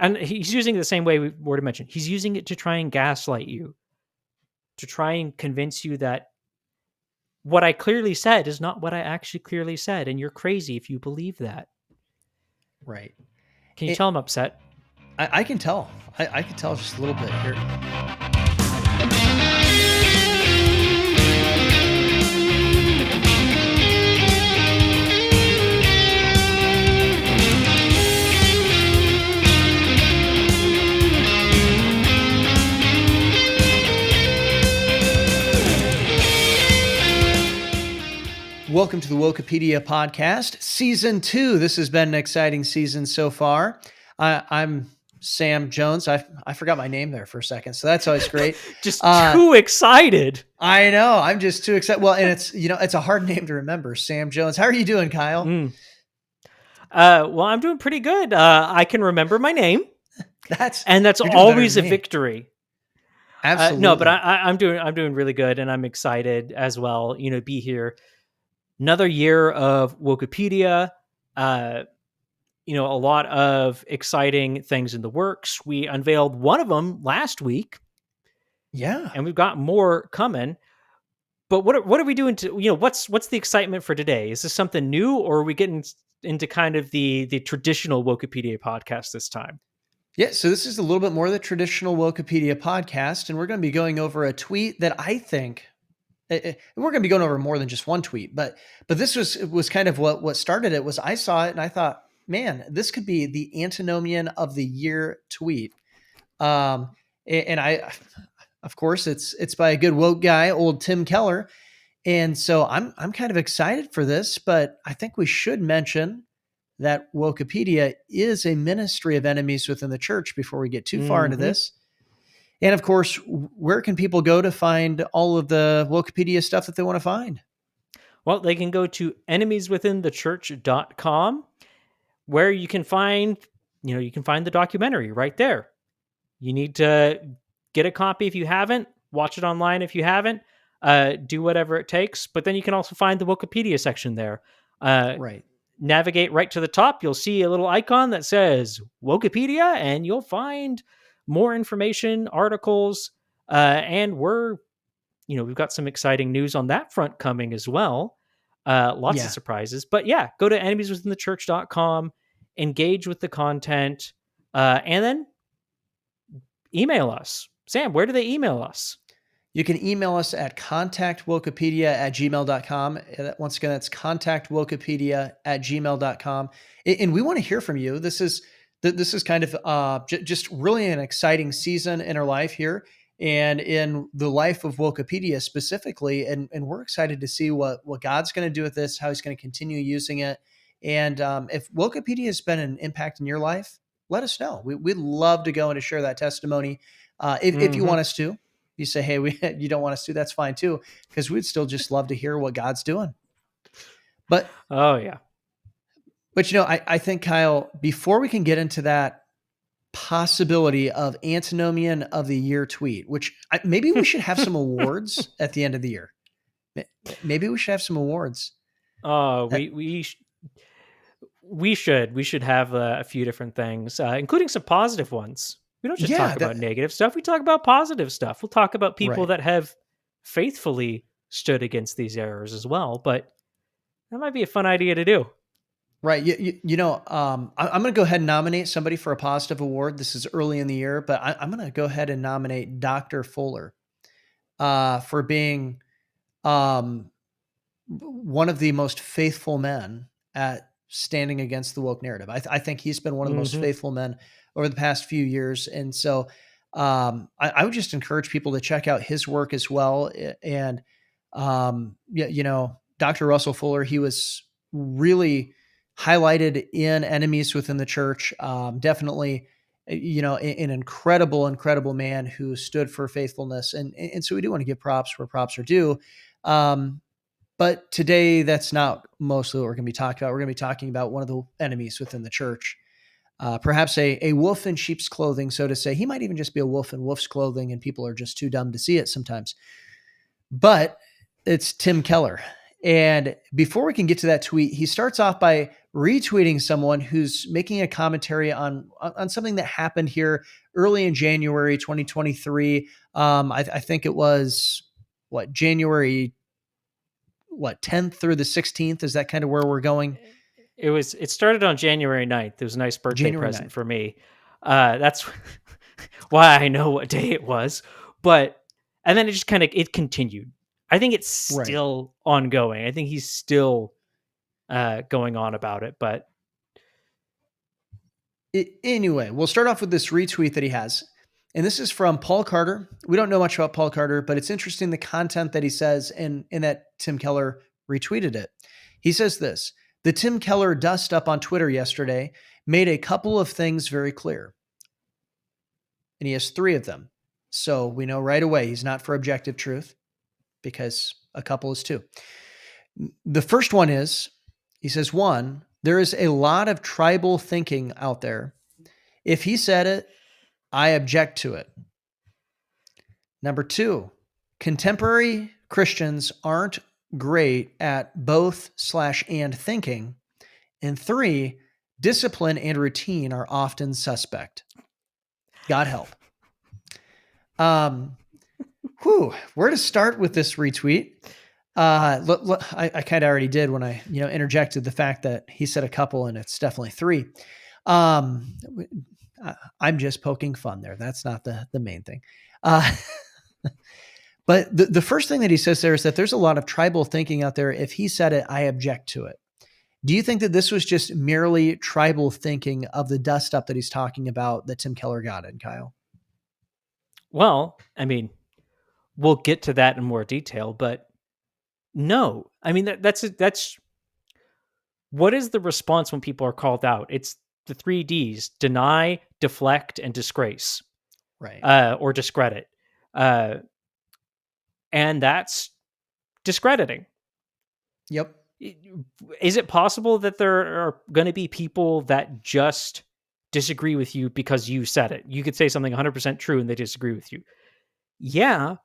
And he's using it the same way we already mentioned. He's using it to try and gaslight you, to try and convince you that what I clearly said is not what I actually clearly said, and you're crazy if you believe that. Right. Can you tell I'm upset? I can tell. I can tell just a little bit here. Welcome to the Wokepedia podcast, season 2. This has been an exciting season so far. I'm Sam Jones. I forgot my name there for a second, so that's always great. Just too excited. I know. I'm just too excited. Well, and it's a hard name to remember, Sam Jones. How are you doing, Kyle? Well, I'm doing pretty good. I can remember my name. That's always a victory. Absolutely. No, but I'm doing really good, and I'm excited as well. To be here. Another year of Wokepedia. A lot of exciting things in the works. We unveiled one of them last week. Yeah. And we've got more coming. But what are we doing to, what's the excitement for today? Is this something new, or are we getting into kind of the traditional Wokepedia podcast this time? Yeah, so this is a little bit more of the traditional Wokepedia podcast, and we're going to be going over a tweet that I think we're going to be going over more than just one tweet, but this was kind of what started it. Was I saw it and I thought, man, this could be the antinomian of the year tweet. And I, of course, it's by a good woke guy, old Tim Keller, and so I'm kind of excited for this. But I think we should mention that Wokepedia is a ministry of enemies within the church before we get too far into this. And of course, where can people go to find all of the Wokepedia stuff that they want to find? Well, they can go to enemieswithinthechurch.com, where you can find the documentary right there. You need to get a copy if you haven't, watch it online if you haven't, do whatever it takes. But then you can also find the Wokepedia section there. Right. Navigate right to the top. You'll see a little icon that says Wokepedia, and you'll find more information, articles, and we've got some exciting news on that front coming as well. Lots of surprises. But yeah, go to enemieswithinthechurch.com, engage with the content, and then email us. Sam, where do they email us? You can email us at contactwokepedia@gmail.com. Once again, that's contactwokepedia@gmail.com. And we want to hear from you. This is kind of just really an exciting season in our life here and in the life of Wokepedia specifically. And we're excited to see what God's going to do with this, how he's going to continue using it. And if Wokepedia has been an impact in your life, let us know. We'd love to go and to share that testimony. If you want us to. You say, hey, you don't want us to, that's fine too, because we'd still just love to hear what God's doing. But oh yeah. But I think, Kyle, before we can get into that possibility of antinomian of the year tweet, which maybe we should have some awards at the end of the year. Maybe we should have some awards. We should have a few different things, including some positive ones. We don't just talk about negative stuff. We talk about positive stuff. We'll talk about people that have faithfully stood against these errors as well. But that might be a fun idea to do. Right. I'm going to go ahead and nominate somebody for a positive award. This is early in the year, but I'm going to go ahead and nominate Dr. Fuller for being one of the most faithful men at standing against the woke narrative. I think he's been one of the most faithful men over the past few years. And so I would just encourage people to check out his work as well. And, Dr. Russell Fuller, he was really highlighted in Enemies Within the Church. Definitely, an incredible man who stood for faithfulness. And so we do want to give props where props are due. But today, that's not mostly what we're going to be talking about. We're going to be talking about one of the enemies within the church. Perhaps a wolf in sheep's clothing, so to say. He might even just be a wolf in wolf's clothing, and people are just too dumb to see it sometimes. But it's Tim Keller. And before we can get to that tweet, he starts off by retweeting someone who's making a commentary on something that happened here early in January 2023. I think it was January 10th through the 16th. Is that kind of where we're going? It started on January 9th. It was a nice birthday January present 9th. for me. That's why I know what day it was. But and then it just kind of it continued. I think it's Right. still ongoing. I think he's still going on about it. But Anyway, we'll start off with this retweet that he has. And this is from Paul Carter. We don't know much about Paul Carter, but it's interesting the content that he says and that Tim Keller retweeted it. He says this: the Tim Keller dust up on Twitter yesterday made a couple of things very clear. And he has 3 of them. So we know right away he's not for objective truth, because a couple is 2. The first one is, he says, 1, there is a lot of tribal thinking out there. If he said it, I object to it. Number 2, contemporary Christians aren't great at both/and thinking. And 3, discipline and routine are often suspect. God help. Where to start with this retweet? I kind of already did when I interjected the fact that he said a couple and it's definitely 3. I'm just poking fun there. That's not the main thing. But the first thing that he says there is that there's a lot of tribal thinking out there. If he said it, I object to it. Do you think that this was just merely tribal thinking of the dust up that he's talking about that Tim Keller got in, Kyle? well, I mean, we'll get to that in more detail. But no, I mean that's what is the response when people are called out? It's the 3 Ds: deny, deflect, and disgrace. Right. Or discredit. And that's discrediting. Yep. Is it possible that there are going to be people that just disagree with you because you said it? You could say something 100% true and they disagree with you. Yeah,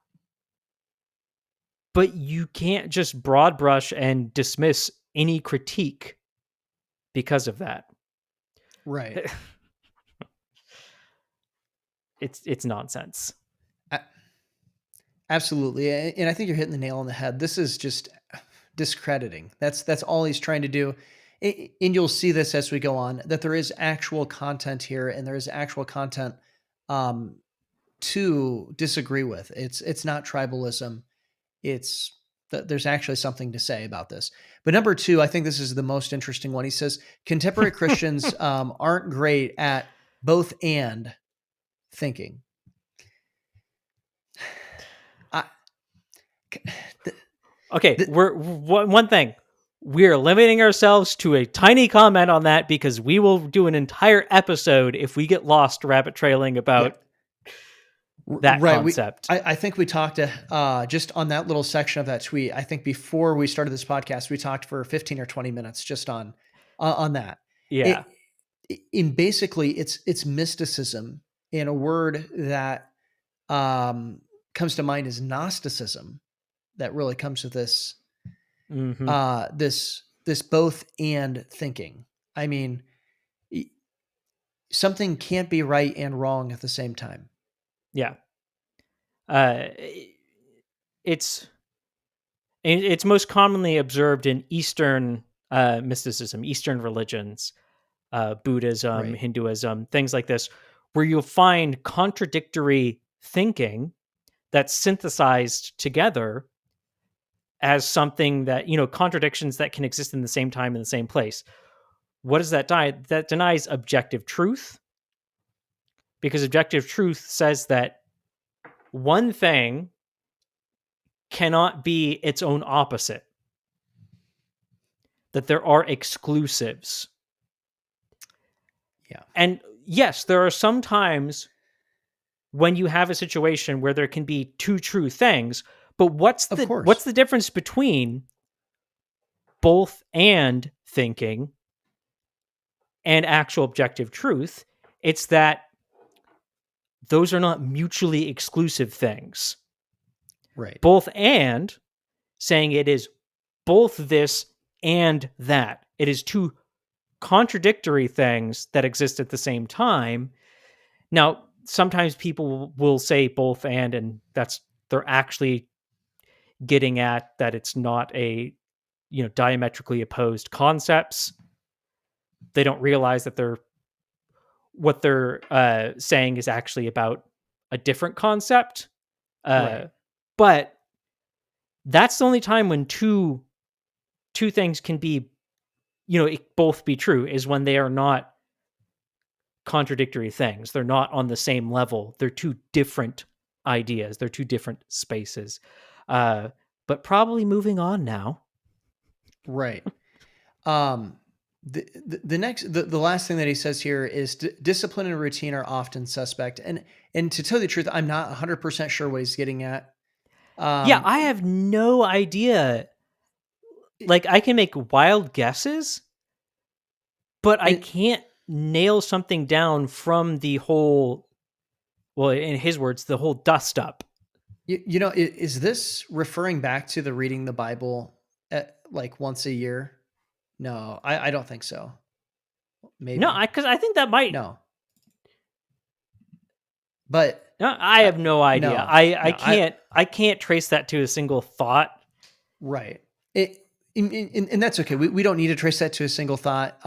but you can't just broad brush and dismiss any critique because of that. Right. It's nonsense. Absolutely. And I think you're hitting the nail on the head. This is just discrediting. That's all he's trying to do. And you'll see this as we go on, that there is actual content here and there is actual content to disagree with. It's not tribalism. It's there's actually something to say about this. But number 2, I think this is the most interesting one. He says contemporary Christians aren't great at both and thinking. Okay, we're one thing. We're limiting ourselves to a tiny comment on that because we will do an entire episode if we get lost rabbit trailing about that concept. I think we talked just on that little section of that tweet. I think before we started this podcast, we talked for 15 or 20 minutes just on that. Yeah. In basically, it's mysticism, and a word that comes to mind is Gnosticism. That really comes with this, this both and thinking. I mean, something can't be right and wrong at the same time. Yeah. It's most commonly observed in Eastern mysticism, Eastern religions, Buddhism, Right. Hinduism, things like this, where you'll find contradictory thinking that's synthesized together as something that, contradictions that can exist in the same time in the same place. What does that deny? That denies objective truth, because objective truth says that one thing cannot be its own opposite, that there are exclusives. Yeah. And yes, there are some times when you have a situation where there can be 2 true things, but what's the difference between both and thinking and actual objective truth? It's that those are not mutually exclusive things. Right. Both and saying it is both this and that. It is 2 contradictory things that exist at the same time. Now, sometimes people will say both and they're actually getting at that it's not a, diametrically opposed concepts. They don't realize that what they're saying is actually about a different concept. Right. But that's the only time when two things can be, both be true, is when they are not contradictory things. They're not on the same level. They're two different ideas. They're two different spaces. But probably moving on now. Right. Um, the last thing that he says here is discipline and routine are often suspect. And to tell you the truth, I'm not 100% sure what he's getting at. Yeah, Um, I have no idea. Like, I can make wild guesses, but I and, can't nail something down from the whole, well, in his words, the whole dust up. is this referring back to the reading the Bible like once a year? No, I don't think so. No, Maybe. because I think that might. No. But No, I have no idea. no, I no, I can't trace that to a single thought. right. It and that's okay. We don't need to trace that to a single thought.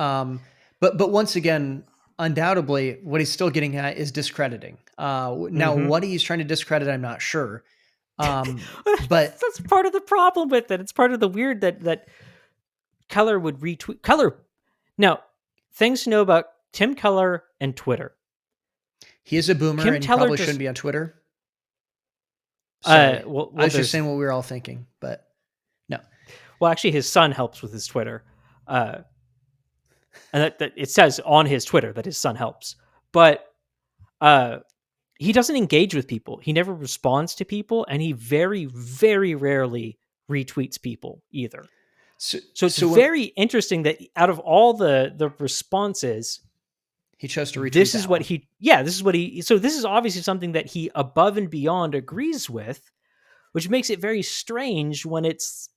But once again, undoubtedly, what he's still getting at is discrediting. Now, Mm-hmm. what he's trying to discredit, I'm not sure. But That's part of the problem with it. It's part of the weird that Keller would retweet. Keller. Now, things to know about Tim Keller and Twitter. he is a boomer, Tim and he Keller probably just. shouldn't be on Twitter. Sorry, I Well, was just there's. saying what we were all thinking, but no. Well, actually, his son helps with his Twitter, and that it says on his Twitter that his son helps, but uh, he doesn't engage with people. He never responds to people, and he very, very rarely retweets people either. So, So it's so when very interesting that out of all the responses, he chose to retweet this is that what one, he yeah, this is what he so this is obviously something that he above and beyond agrees with, which makes it very strange when it's,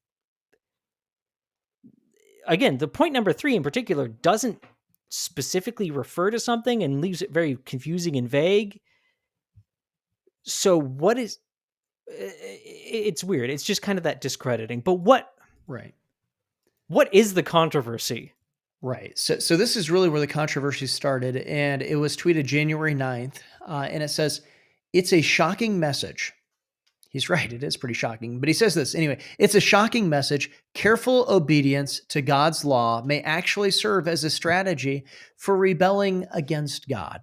again, the point number 3 in particular doesn't specifically refer to something and leaves it very confusing and vague. So what is it's weird. It's just kind of that discrediting. But right? what is the controversy? Right. So this is really where the controversy started, and it was tweeted January 9th, and it says, "It's a shocking message." He's right. It is pretty shocking. But he says this anyway. It's a shocking message. Careful obedience to God's law may actually serve as a strategy for rebelling against God.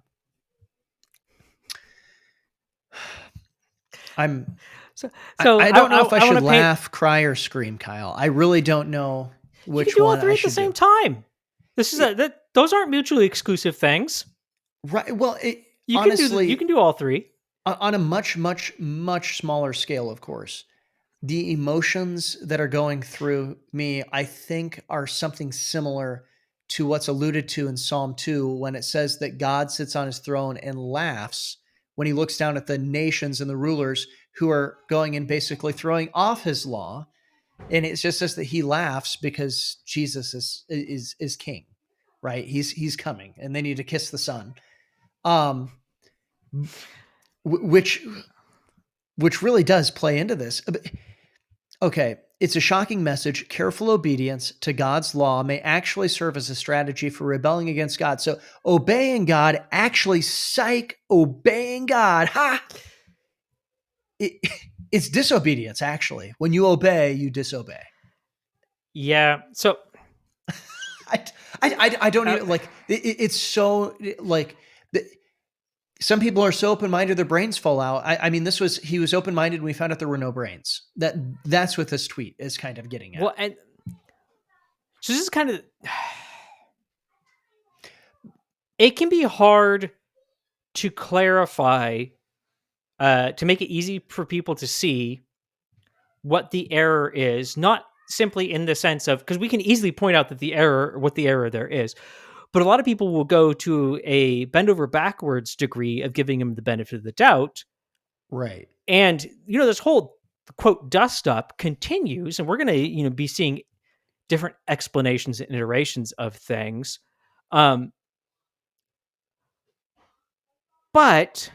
I'm. So, I, so I don't know if I I want should to paint. laugh, cry, or scream, Kyle. I really don't know You can which do all one I three at the should same do. time. This is It, that those aren't mutually exclusive things. right. Well, You honestly, can do all three. on a much, much, much smaller scale, of course, the emotions that are going through me, I think, are something similar to what's alluded to in Psalm 2 when it says that God sits on his throne and laughs when he looks down at the nations and the rulers who are going and basically throwing off his law. And it just says that he laughs because Jesus is king, right? He's coming and they need to kiss the son. Um, which really does play into this. Okay, it's a shocking message. Careful obedience to God's law may actually serve as a strategy for rebelling against God. So obeying God, actually, obeying God, ha! It, it's disobedience, actually. When you obey, you disobey. Yeah. So I, I don't uh, even like it's so like some people are so open-minded their brains fall out. I mean, he was open-minded when we found out there were no brains. That's what this tweet is kind of getting at. well, and so this is kind of, it can be hard to clarify, to make it easy for people to see what the error is, not simply in the sense of, because we can easily point out that what the error there is, but a lot of people will go to a bend over backwards degree of giving him the benefit of the doubt. Right. And, this whole quote dust up continues, and we're going to, be seeing different explanations and iterations of things. Um, but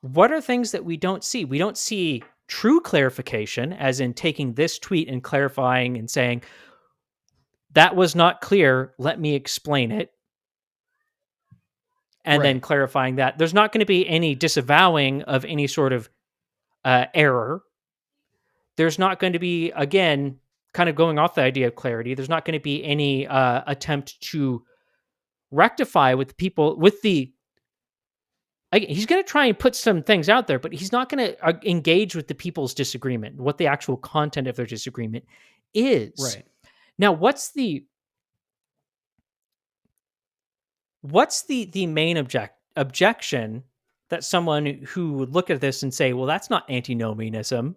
what are things that we don't see? We don't see true clarification, as in taking this tweet and clarifying and saying, that was not clear. Let me explain it. And then Right. clarifying that. There's not going to be any disavowing of any sort of error. There's not going to be, again, kind of going off the idea of clarity, there's not going to be any attempt to rectify with people, with the, he's going to try and put some things out there, but he's not going to engage with the people's disagreement, what the actual content of their disagreement is. Right. Now, what's the main objection that someone who would look at this and say, well, that's not antinomianism,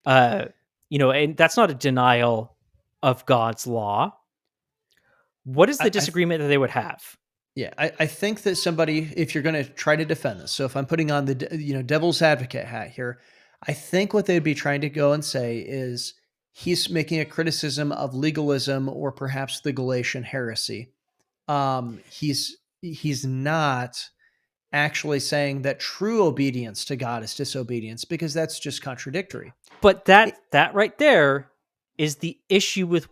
uh, and that's not a denial of God's law. What is the I disagreement that they would have? Yeah, I think that somebody, if you're going to try to defend this, so if I'm putting on the devil's advocate hat here, I think what they'd be trying to go and say is he's making a criticism of legalism or perhaps the Galatian heresy. He's not actually saying that true obedience to God is disobedience, because that's just contradictory. But It- that right there is the issue with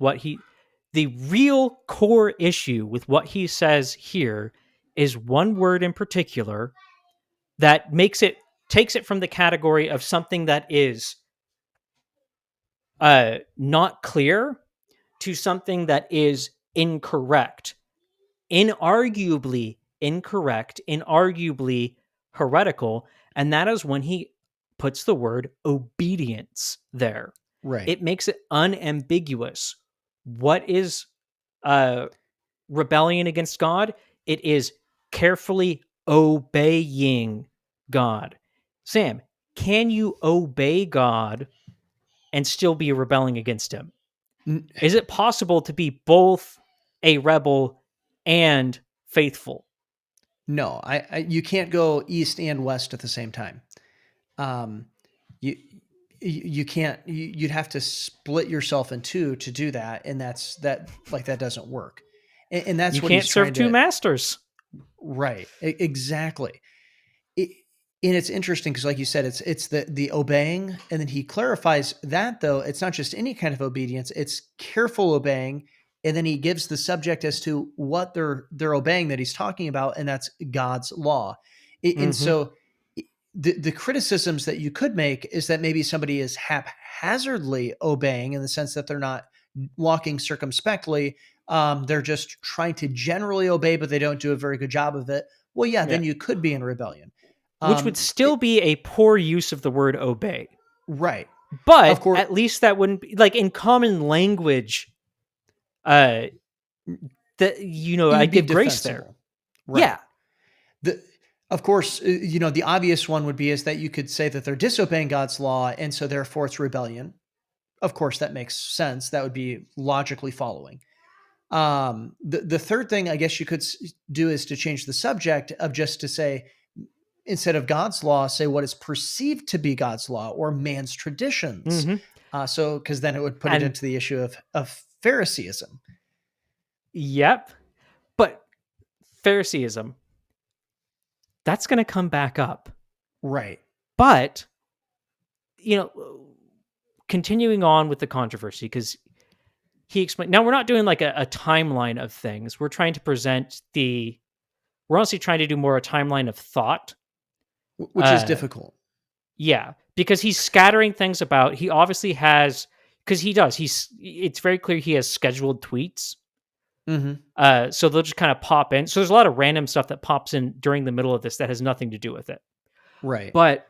the real core issue with what he says here is one word in particular that takes it from the category of something that is not clear to something that is incorrect, inarguably incorrect, inarguably heretical, and that is when he puts the word obedience there. right. It makes it unambiguous. What is uh, rebellion against God? It is carefully obeying God. Sam, can you obey God and still be rebelling against him? N- Is it possible to be both a rebel and faithful? No, you can't go east and west at the same time. Um, you you can't. You'd have to split yourself in two to do that, and that doesn't work. And You that's what can't he's serve trying two to. masters. Right. Exactly. It, and it's interesting because, like you said, it's the obeying, and then he clarifies that though it's not just any kind of obedience; it's careful obeying, and then he gives the subject as to what they're obeying that he's talking about, and that's God's law. And Mm-hmm. so, the criticisms that you could make is that maybe somebody is haphazardly obeying in the sense that they're not walking circumspectly. They're just trying to generally obey, but they don't do a very good job of it. Well, yeah, Yeah. then you could be in rebellion. Which would still be a poor use of the word obey. Right. Of But course, at least that wouldn't be like in common language, uh that it I'd would be give grace there. defensible. Right. Yeah. The of course, the obvious one would be is that you could say that they're disobeying God's law, and so therefore it's rebellion. Of course, that makes sense. That would be logically following. The third thing I guess you could do is to change the subject of just to say, instead of God's law, say what is perceived to be God's law or man's traditions. Mm-hmm. So, because then it would put it And into the issue of Phariseeism. yep. But Phariseeism, that's gonna come back up. Right. But, you know, continuing on with the controversy, because he explained, now we're not doing like a timeline of things. We're trying to we're honestly trying to do more a timeline of thought. Which is Uh, difficult. yeah, because he's scattering things about. He obviously has, because he does. It's very clear he has scheduled tweets. Hmm. So they'll just kind of pop in. So there's a lot of random stuff that pops in during the middle of this that has nothing to do with it. Right. But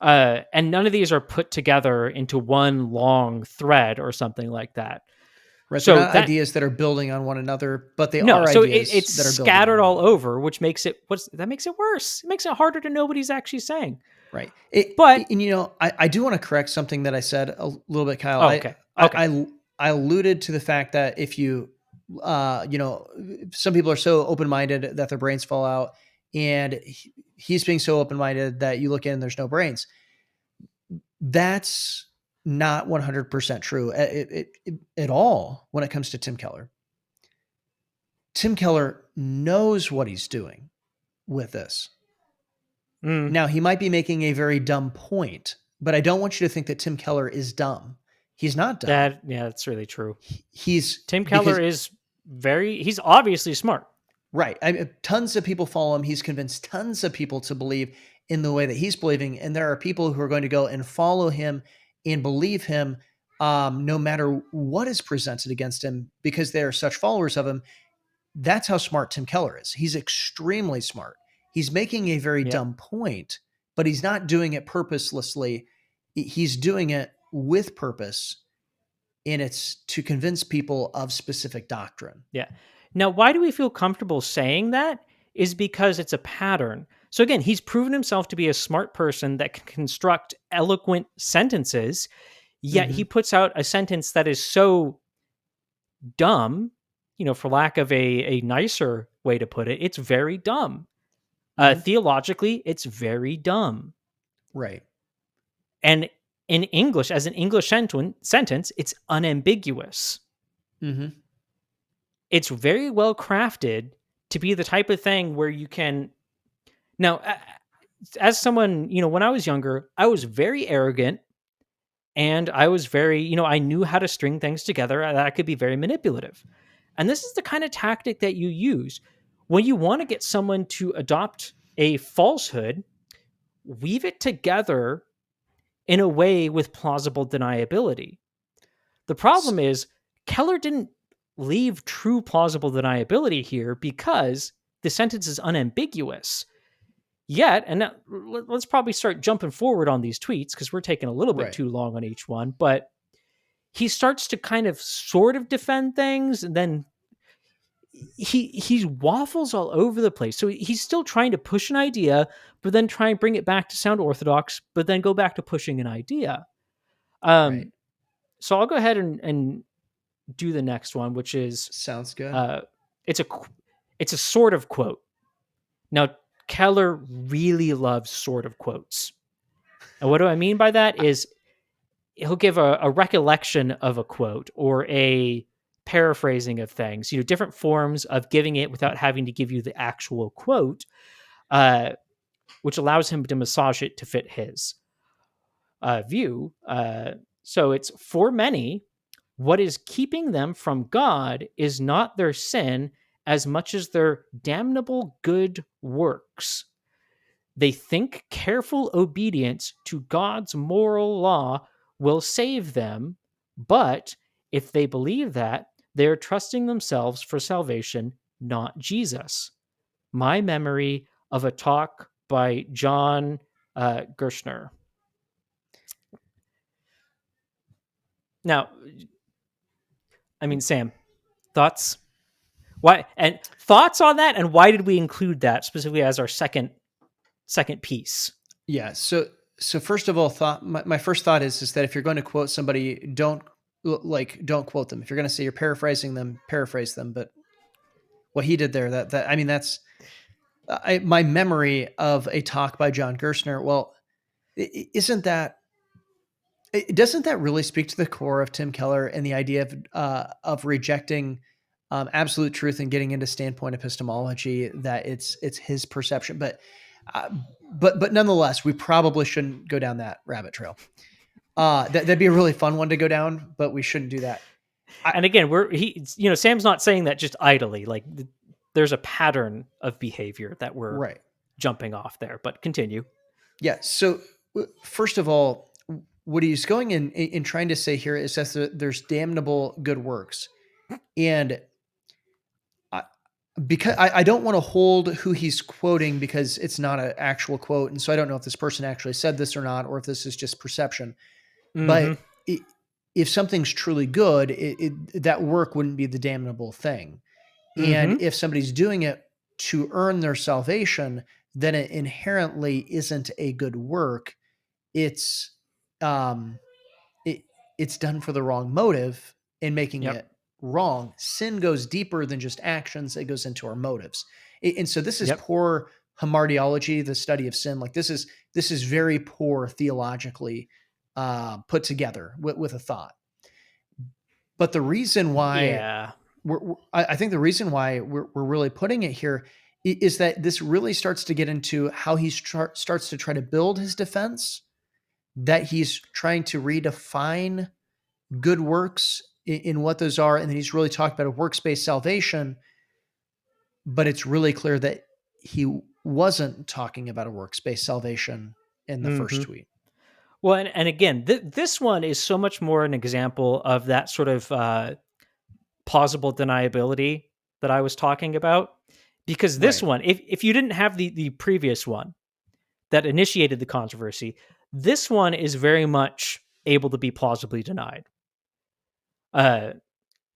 and none of these are put together into one long thread or something like that. Right. They're So not that ideas that are building on one another, but they no, are so ideas it's that are building on scattered one all another. over, which makes it that makes it worse. It makes it harder to know what he's actually saying. Right. But And I do want to correct something that I said a little bit, Kyle. oh, okay, I, okay, I, I alluded to the fact that if you, some people are so open-minded that their brains fall out, and he's being so open-minded that you look in and there's no brains. That's not 100% true at all when it comes to Tim Keller. Tim Keller knows what he's doing with this. Mm, Now, he might be making a very dumb point, but I don't want you to think that Tim Keller is dumb. He's not dumb. yeah, that's really true. He's Tim Keller because is he's obviously smart. right. Tons of people follow him. He's convinced tons of people to believe in the way that he's believing. And there are people who are going to go and follow him and believe him no matter what is presented against him because they are such followers of him. That's how smart Tim Keller is. He's extremely smart. He's making a very Yep. dumb point, but he's not doing it purposelessly. He's doing it with purpose, and it's to convince people of specific doctrine. Yeah. Now, why do we feel comfortable saying that? Is because it's a pattern. So again, he's proven himself to be a smart person that can construct eloquent sentences, yet he Mhm. puts out a sentence that is so dumb, for lack of a nicer way to put it, it's very dumb. Mhm. Theologically, it's very dumb. Right. And in English, as an English sentence, it's unambiguous. Mhm. It's very well crafted to be the type of thing where you can now as someone, when I was younger, I was very arrogant and I was very, I knew how to string things together. I could be very manipulative. And this is the kind of tactic that you use when you want to get someone to adopt a falsehood, weave it together in a way with plausible deniability. The S problem is Keller didn't leave true plausible deniability here because the sentence is unambiguous. Yet, and now, let's probably start jumping forward on these tweets because we're taking a little bit Right. too long on each one, but he starts to kind of sort of defend things and then he waffles all over the place. So he's still trying to push an idea, but then try and bring it back to sound orthodox, but then go back to pushing an idea. Right. Um, so I'll go ahead and do the next one, which is Sounds good. uh, it's a it's a sort of quote. Now Keller really loves sort of quotes, and what do I mean by that is he'll give a recollection of a quote or a paraphrasing of things, different forms of giving it without having to give you the actual quote, uh, which allows him to massage it to fit his view. So it's for many, what is keeping them from God is not their sin as much as their damnable good works. They think careful obedience to God's moral law will save them, but if they believe that, they are trusting themselves for salvation, not Jesus. My memory of a talk by John Gershner. Now, I mean, Sam, thoughts? Why and thoughts on that, and why did we include that specifically as our second piece? Yeah. So first of all, my first thought is that if you're going to quote somebody, don't quote them. If you're going to say you're paraphrasing them, paraphrase them. But what he did there, that I mean, that's my memory of a talk by John Gerstner. Well, isn't that doesn't that really speak to the core of Tim Keller and the idea of rejecting absolute truth and getting into standpoint epistemology, that it's his perception, uh, but nonetheless, we probably shouldn't go down that rabbit trail. That'd be a really fun one to go down, but we shouldn't do that. I, And again, Sam's not saying that just idly. Like there's a pattern of behavior that we're right. jumping off there. But continue. Yeah. So first of all, what he's going in trying to say here is that there's damnable good works, and I, because I don't want to hold who he's quoting because it's not an actual quote, and so I don't know if this person actually said this or not, or if this is just perception. Mm-hmm. But if something's truly good, that work wouldn't be the damnable thing. And Mm-hmm. if somebody's doing it to earn their salvation, then it inherently isn't a good work. It's um, it, it's done for the wrong motive and making Yep. it wrong. Sin goes deeper than just actions; it goes into our motives. And so this is Yep. poor hamartiology, the study of sin. Like this is very poor theologically put together with a thought. But the reason why Yeah. I think the reason why we're really putting it here is that this really starts to get into how he starts to try to build his defense, that he's trying to redefine good works in what those are, and then he's really talking about a works-based salvation, but it's really clear that he wasn't talking about a works-based salvation in the first Hmm. tweet. Well, and again, this one is so much more an example of that sort of plausible deniability that I was talking about. Because this Right. one, if you didn't have the previous one that initiated the controversy, this one is very much able to be plausibly denied. Uh,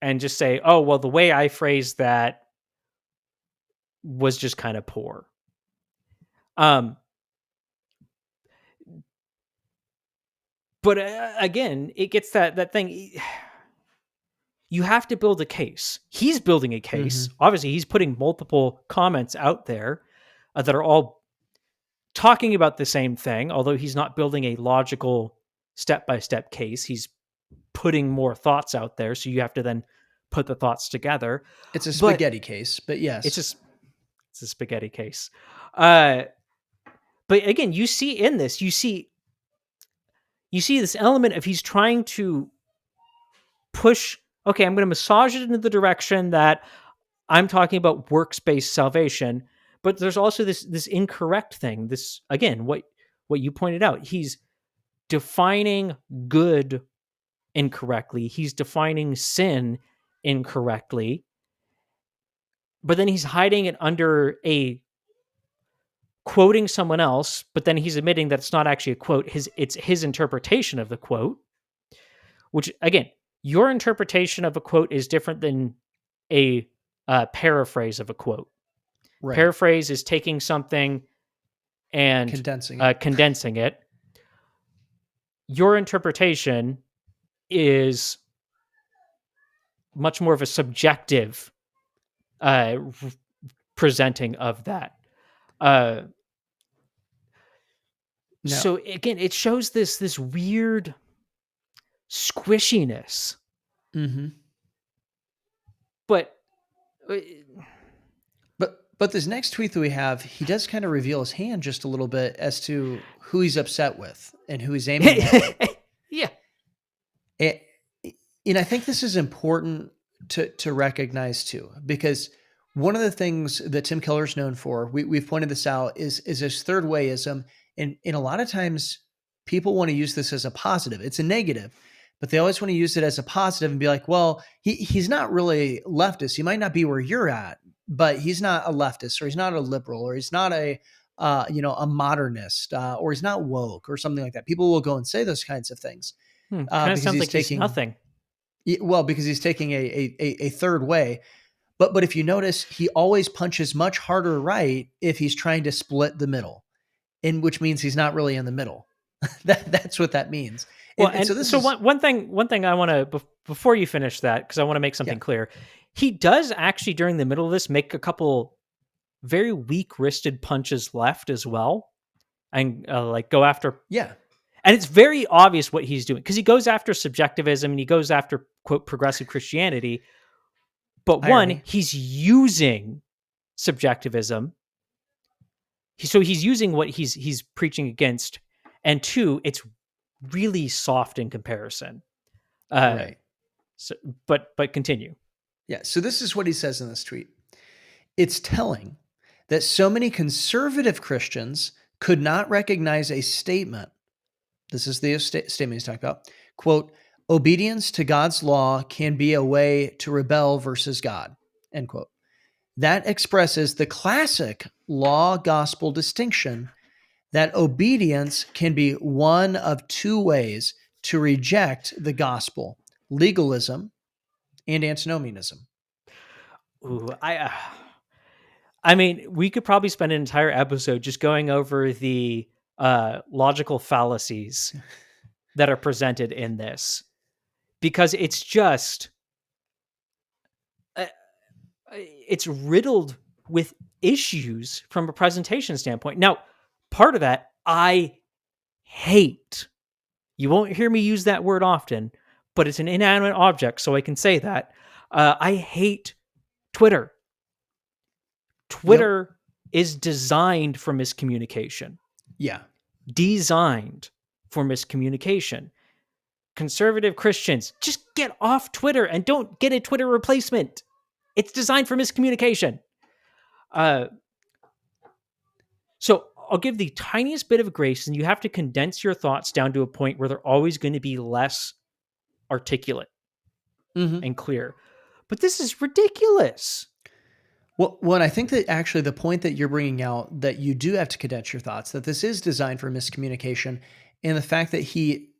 and just say, oh, well, the way I phrased that was just kind of poor. Um, but again, it gets that thing. You have to build a case. He's building a case. Mhm. Obviously, he's putting multiple comments out there that are all talking about the same thing, although he's not building a logical step by step case. He's putting more thoughts out there. So you have to then put the thoughts together. It's a But spaghetti case, but it's yes. just, it's a spaghetti case. Uh, but again, you see this element of he's trying to push, okay, I'm going to massage it into the direction that I'm talking about works-based salvation, but there's also this incorrect thing. This again, what you pointed out. He's defining good incorrectly. He's defining sin incorrectly. But then he's hiding it under a quoting someone else, but then he's admitting that it's not actually a quote. It's his interpretation of the quote, which again, your interpretation of a quote is different than a paraphrase of a quote. Right. Paraphrase is taking something and Condensing it. condensing it. Your interpretation is much more of a subjective uh, presenting of that. Uh, No. so again, it shows this weird squishiness, Mhm. but uh, But this next tweet that we have, he does kind of reveal his hand just a little bit as to who he's upset with and who he's aiming at. yeah, And, and I think this is important to recognize too, because one of the things that Tim Keller's known for, we've pointed this out, is his third wayism. And a lot of times people want to use this as a positive. It's a negative, but they always want to use it as a positive and be like, well, he's not really leftist. He might not be where you're at, but he's not a leftist, or he's not a liberal, or he's not a a modernist, or he's not woke, or something like that. People will go and say those kinds of things kind of because sounds he's like he's taking nothing. because he's taking a third way. But if you notice, he always punches much harder right if he's trying to split the middle, in which means he's not really in the middle. That's what that means. Well, And so and this so is one thing I want to before you finish that, because I want to make yeah. something clear. He does actually during the middle of this make a couple very weak wristed punches left as well, and like go after. Yeah, And it's very obvious what he's doing because he goes after subjectivism and he goes after quote progressive Christianity. But one, irony. he's using subjectivism, so he's using what he's preaching against, and two, it's really soft in comparison. Uh, Right. so, but continue. Yeah. So this is what he says in this tweet. It's telling that so many conservative Christians could not recognize a statement. This is the statement he's talking about. Quote, obedience to God's law can be a way to rebel versus God. End quote. That expresses the classic law gospel distinction that obedience can be one of two ways to reject the gospel: legalism and antinomianism. Ooh, I mean, we could probably spend an entire episode just going over the logical fallacies that are presented in this because it's just uh, it's riddled with issues from a presentation standpoint. Now, part of that I hate. You won't hear me use that word often, but it's an inanimate object, so I can say that. I hate Twitter. Yep. Twitter is designed for miscommunication. Yeah. Designed for miscommunication. Conservative Christians, just get off Twitter and don't get a Twitter replacement. It's designed for miscommunication. Uh, so I'll give the tiniest bit of grace, and you have to condense your thoughts down to a point where they're always going to be less articulate Hmm. and clear. But this is ridiculous. Well, I think that actually the point that you're bringing out, that you do have to condense your thoughts, that this is designed for miscommunication, and the fact that he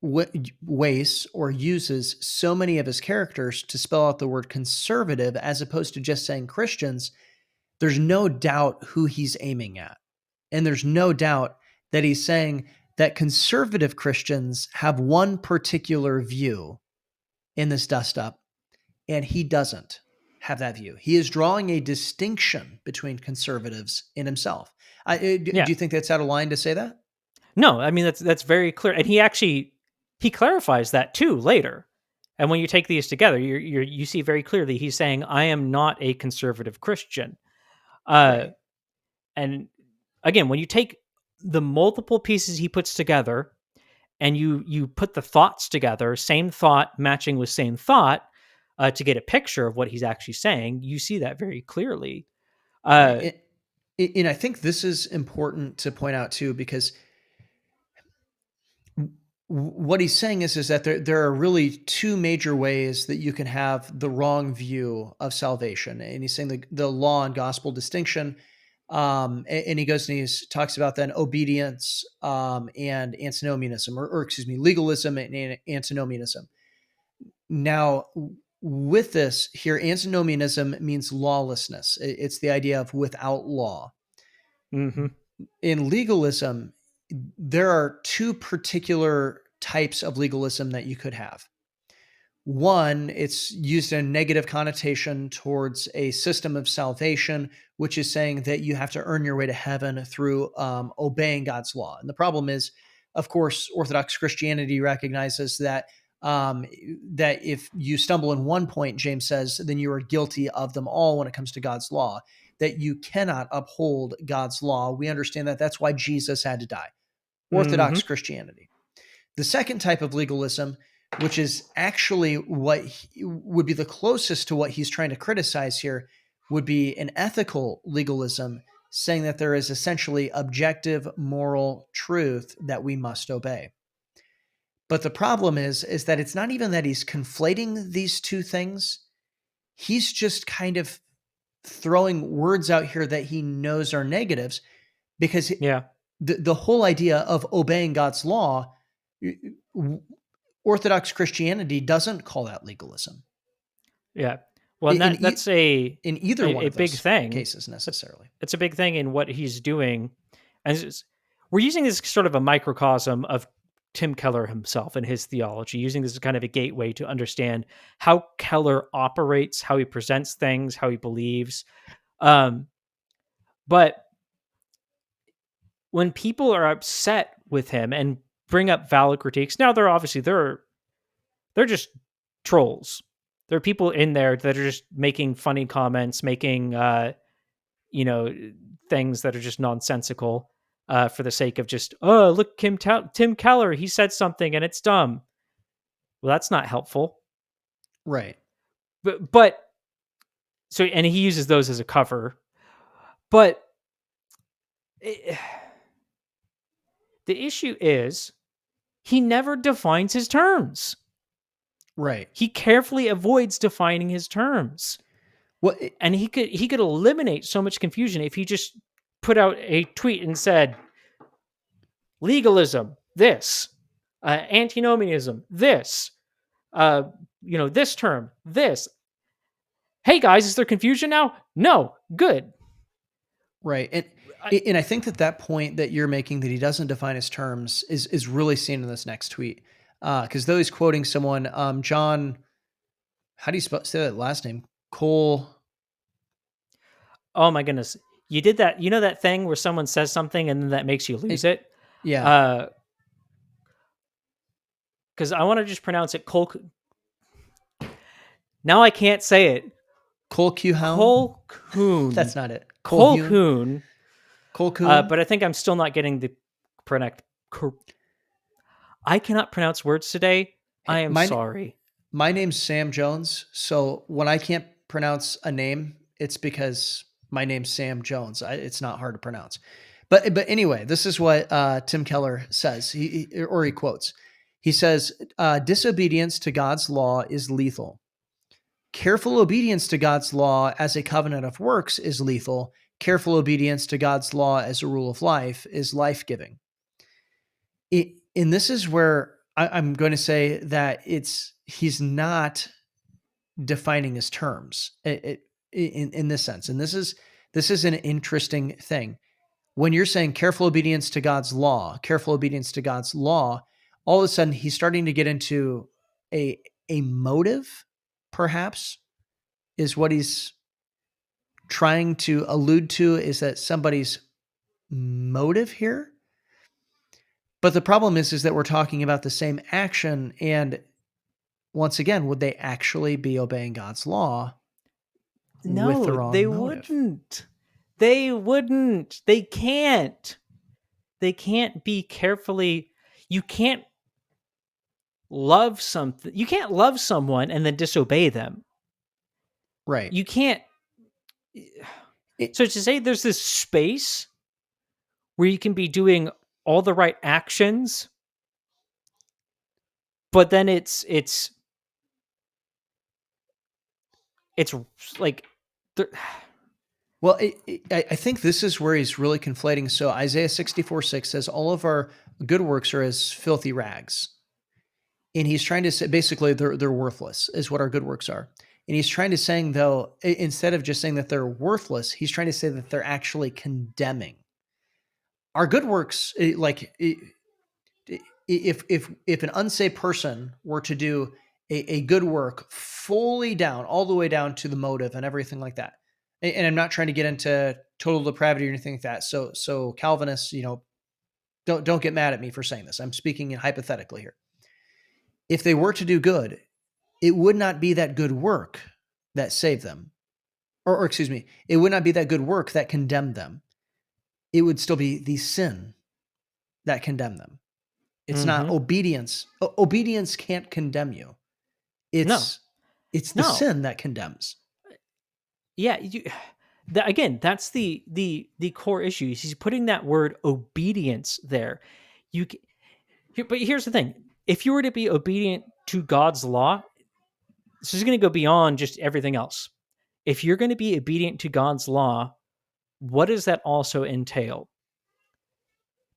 wastes or uses so many of his characters to spell out the word conservative as opposed to just saying Christians, there's no doubt who he's aiming at. And there's no doubt that he's saying that conservative Christians have one particular view in this dust up, and he doesn't have that view. He is drawing a distinction between conservatives and himself. Do Yeah. you think that's out of line to say that? No, I mean that's very clear, and he clarifies that too later. And when you take these together, you see very clearly he's saying, "I am not a conservative Christian." Uh, Right. and again, when you take the multiple pieces he puts together and you put the thoughts together, same thought matching with same thought, to get a picture of what he's actually saying, you see that very clearly. Right. Uh, And I think this is important to point out too, because what he's saying is that there are really two major ways that you can have the wrong view of salvation. And he's saying the law and gospel distinction. And he goes and he talks about then obedience and antinomianism, or excuse me, legalism and antinomianism. Now, with this here, antinomianism means lawlessness. It's the idea of without law. mhm, In legalism, there are two particular types of legalism that you could have. One, it's used in a negative connotation towards a system of salvation, which is saying that you have to earn your way to heaven through obeying God's law. And the problem is, of course, Orthodox Christianity recognizes that if you stumble in one point, James says, then you are guilty of them all when it comes to God's law. That you cannot uphold God's law. We understand that. That's why Jesus had to die. mhm, Orthodox Christianity. The second type of legalism, which is actually what would be the closest to what he's trying to criticize here, would be an ethical legalism, saying that there is essentially objective moral truth that we must obey. But the problem is that it's not even that he's conflating these two things. He's just kind of throwing words out here that he knows are negatives, because yeah, the whole idea of obeying God's law, Orthodox Christianity doesn't call that legalism yeah. Well, and in that's a in either one a of big those thing. cases That's necessarily. that's a big thing in what he's doing, and we're using this sort of a microcosm of Tim Keller himself and his theology, using this as kind of a gateway to understand how Keller operates, how he presents things, how he believes. Um, but when people are upset with him and bring up valid critiques, now they're just trolls. There are people in there that are just making funny comments, making you know, things that are just nonsensical for the sake of just, oh, look, Tim Keller, he said something and it's dumb. Well, that's not helpful. Right. But so, and he uses those as a cover. But it, the issue is he never defines his terms. Right. He carefully avoids defining his terms. Well, And he could eliminate so much confusion if he just put out a tweet and said legalism this, antinomianism this, uh, this term this. Hey guys, is there confusion now? No, good. right. I, And I think that point that you're making, that he doesn't define his terms, is really seen in this next tweet. Because though he's quoting someone, John, how do you say that last name? Cole. oh my goodness, you did that. You know that thing where someone says something and then that makes you lose It, it. yeah. Uh, because I want to just pronounce it Col. Now I can't say it. Colquhoun? Colquhoun. That's not it. Colquhoun? Colquhoun. Colquhoun? But I think I'm still not getting the correct. I cannot pronounce words today. I Hey, am sorry. my name's Sam Jones. So when I can't pronounce a name, it's because my name's Sam Jones. It's not hard to pronounce. But anyway, this is what Tim Keller says. He quotes. He says, "Disobedience to God's law is lethal. Careful obedience to God's law as a covenant of works is lethal. Careful obedience to God's law as a rule of life is life-giving." And this is where I'm going to say that he's not defining his terms in this sense. And this is an interesting thing. When you're saying careful obedience to God's law, careful obedience to God's law, all of a sudden he's starting to get into a motive, perhaps, is what he's trying to allude to, is that somebody's motive here. But the problem is that we're talking about the same action. And once again, would they actually be obeying God's law with the No, wrong they motive? wouldn't. They wouldn't. They can't. They can't be carefully. You can't love something. You can't love someone and then disobey them. Right. You can't. So to say there's this space where you can be doing all the right actions, but then it's like Well, I think this is where he's really conflating. So Isaiah 64:6 says, all of our good works are as filthy rags. And he's trying to say, basically, they're worthless, is what our good works are. And he's trying to saying, though, instead of just saying that they're worthless, he's trying to say that they're actually condemning. Our good works, if an unsaved person were to do a good work fully down, all the way down to the motive and everything like that, and I'm not trying to get into total depravity or anything like that. So Calvinists, don't get mad at me for saying this. I'm speaking hypothetically here. If they were to do good, it would not be that good work that saved them, or excuse me, it would not be that good work that condemned them. It would still be the sin that condemned them. It's not obedience. Obedience can't condemn you. It's the sin that condemns. Yeah, again, that's the core issue. He's putting that word obedience there. But here's the thing: if you were to be obedient to God's law, this is going to go beyond just everything else. If you're going to be obedient to God's law, what does that also entail?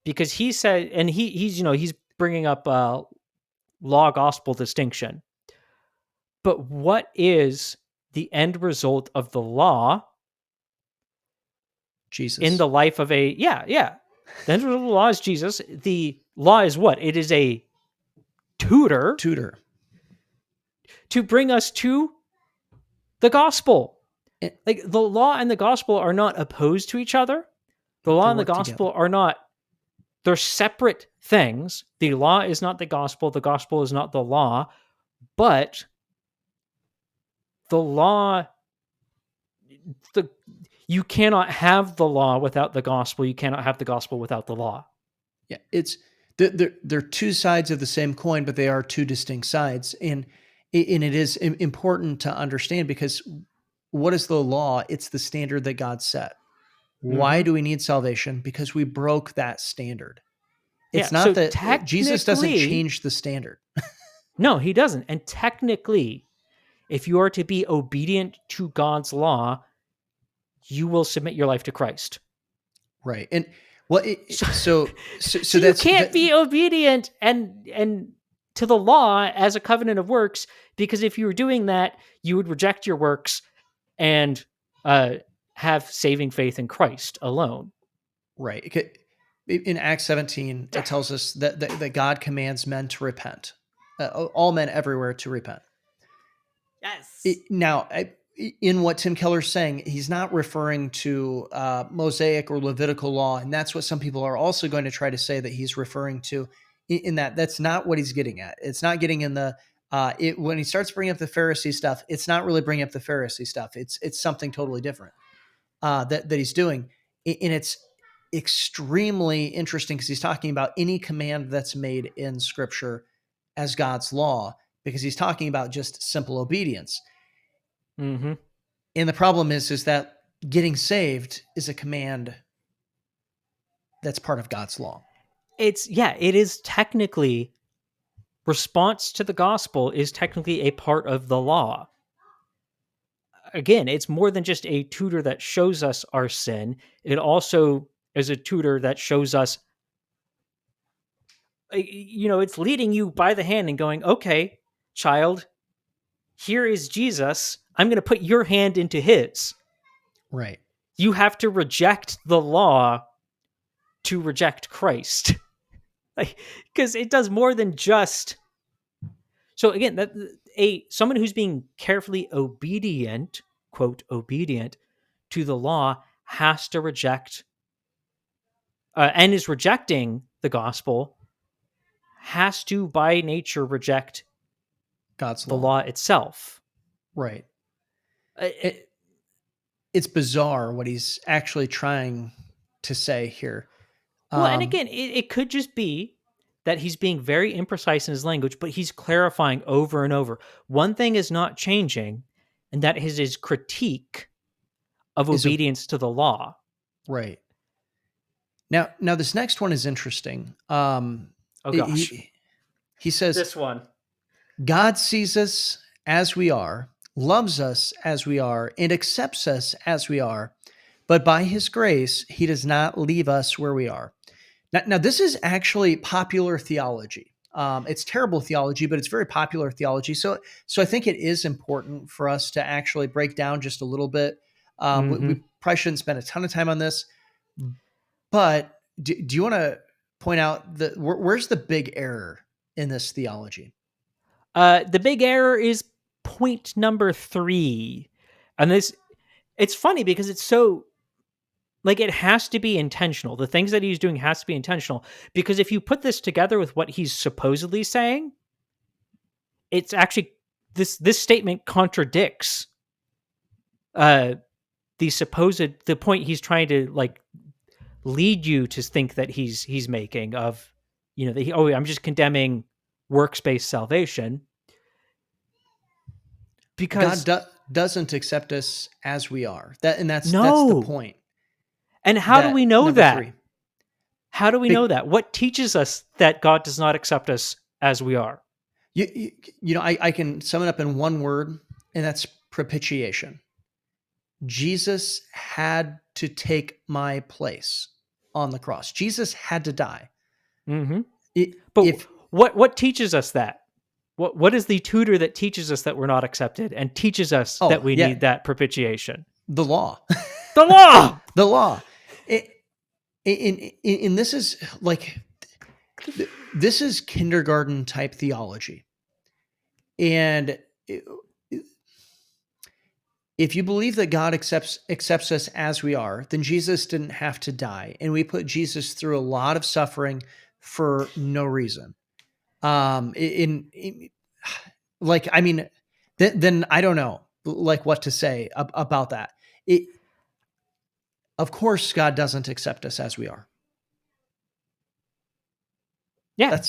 Because he said, and he's bringing up law gospel distinction. But what is the end result of the law? Jesus. In the life of The end result of the law is Jesus. The law is what? It is a tutor to bring us to the gospel. Like, the law and the gospel are not opposed to each other. The law and the gospel together. are not, they're separate things. The law is not the gospel is not the law, but the law, you cannot have the law without the gospel. You cannot have the gospel without the law. Yeah, they're two sides of the same coin, but they are two distinct sides. And it is important to understand, because what is the law? It's the standard that God set. Why do we need salvation? Because we broke that standard. It's not that Jesus doesn't change the standard. No, he doesn't. And technically, if you are to be obedient to God's law, you will submit your life to Christ. Right. And well, so you can't be obedient and to the law as a covenant of works, because if you were doing that, you would reject your works and have saving faith in Christ alone. Right. In Acts 17, it tells us that God commands men to repent, all men everywhere to repent. Yes. Now, in what Tim Keller's saying, he's not referring to Mosaic or Levitical law, and that's what some people are also going to try to say that he's referring to. In that's not what he's getting at. It's not getting in the When he starts bringing up the Pharisee stuff, it's not really bringing up the Pharisee stuff. It's something totally different that he's doing, and it's extremely interesting because he's talking about any command that's made in Scripture as God's law, because he's talking about just simple obedience. Mm-hmm. And the problem is that getting saved is a command that's part of God's law. It is technically, response to the gospel is technically a part of the law. Again, it's more than just a tutor that shows us our sin. It also is a tutor that shows us, it's leading you by the hand and going, okay, child, here is Jesus. I'm going to put your hand into his. Right. You have to reject the law to reject Christ. Because it does more than just. So again, someone who's being carefully obedient, quote, obedient to the law has to reject and is rejecting the gospel, has to by nature reject God's the law. law itself. Right. It's bizarre what he's actually trying to say here. Well, and again, it could just be that he's being very imprecise in his language, but he's clarifying over and over. One thing is not changing, and that is his critique of obedience to the law. Right. Now this next one is interesting. Oh gosh. He says, this one. God sees us as we are, loves us as we are, and accepts us as we are, but by his grace, he does not leave us where we are. Now this is actually popular theology. It's terrible theology, but it's very popular theology. So I think it is important for us to actually break down just a little bit. We probably shouldn't spend a ton of time on this, but do you want to point out where's the big error in this theology? The big error is point number 3. And it's funny because it's so, it has to be intentional. The things that he's doing has to be intentional, because if you put this together with what he's supposedly saying, it's actually, this statement contradicts the point he's trying to lead you to think that he's making of, I'm just condemning works-based salvation. Because God doesn't accept us as we are. That's No. the point. And how do we know that? 3. How do we know that? What teaches us that God does not accept us as we are? I can sum it up in one word, and that's propitiation. Jesus had to take my place on the cross. Jesus had to die. Mm-hmm. But what teaches us that? What is the tutor that teaches us that we're not accepted and teaches us that we need that propitiation? The law. The law! The law. And this is this is kindergarten type theology. And if you believe that God accepts us as we are, then Jesus didn't have to die. And we put Jesus through a lot of suffering for no reason. Then I don't know what to say about that. Of course, God doesn't accept us as we are. Yeah.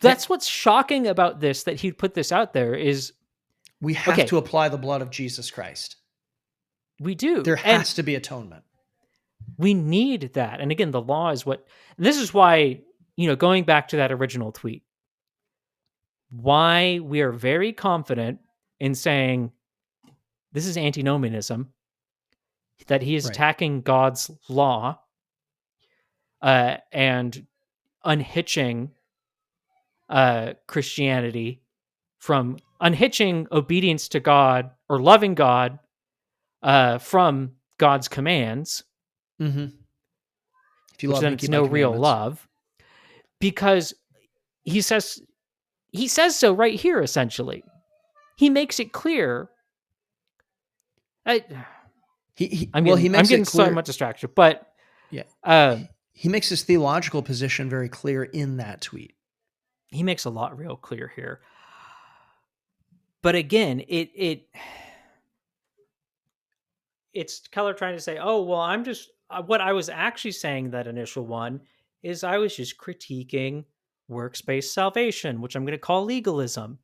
That's what's shocking about this, that he'd put this out there, is we have to apply the blood of Jesus Christ. We do. There has to be atonement. We need that. And again, the law is this is why, going back to that original tweet, why we are very confident in saying this is antinomianism, that he is attacking God's law and unhitching Christianity from unhitching obedience to God or loving God from God's commands. Mm-hmm. If you love then it's no real love, because he says so right here. Essentially, he makes it clear. I'm getting so much distracted, but he makes his theological position very clear in that tweet. He makes a lot real clear here. But again, it's Keller trying to say, oh, well, I'm just what I was actually saying, that initial one, is I was just critiquing works-based salvation, which I'm going to call legalism.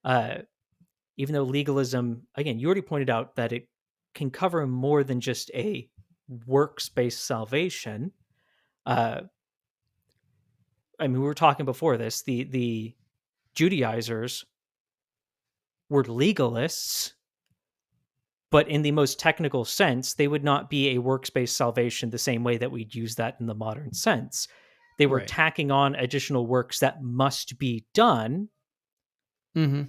Uh, Even though legalism, again, you already pointed out that it can cover more than just a works-based salvation. Uh, I mean, we were talking before this. The Judaizers were legalists, but in the most technical sense, they would not be a works-based salvation the same way that we'd use that in the modern sense. They were Right. tacking on additional works that must be done, Mm-hmm.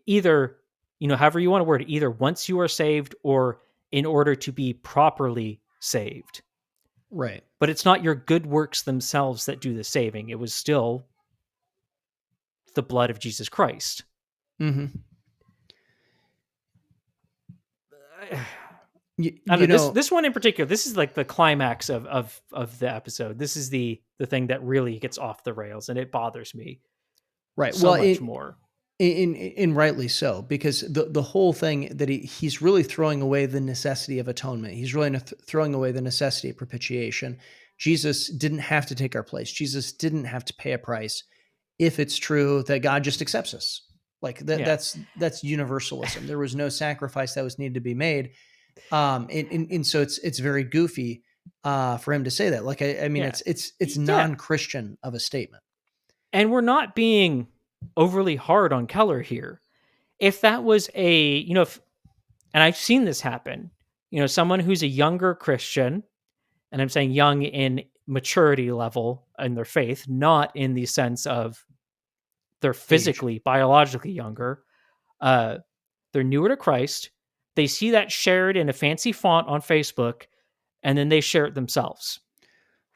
either, however you want to word it, either once you are saved or in order to be properly saved. Right. But it's not your good works themselves that do the saving. It was still the blood of Jesus Christ. Mm-hmm. I don't You know. This know, this one in particular, this is like the climax of the episode. This is the thing that really gets off the rails, and it bothers me right. so Well, much more. in rightly so, because the whole thing that he's really throwing away the necessity of atonement. He's really throwing away the necessity of propitiation. Jesus didn't have to take our place. Jesus didn't have to pay a price if it's true that God just accepts us. Like Yeah, that's universalism. There was no sacrifice that was needed to be made. And so it's very goofy for him to say that. Like I mean yeah, it's yeah. non-Christian of a statement. And we're not being overly hard on Keller here. If that was and I've seen this happen, someone who's a younger Christian, and I'm saying young in maturity level in their faith, not in the sense of they're Age. physically, biologically younger. Uh, they're newer to Christ. They see that shared in a fancy font on Facebook, and then they share it themselves.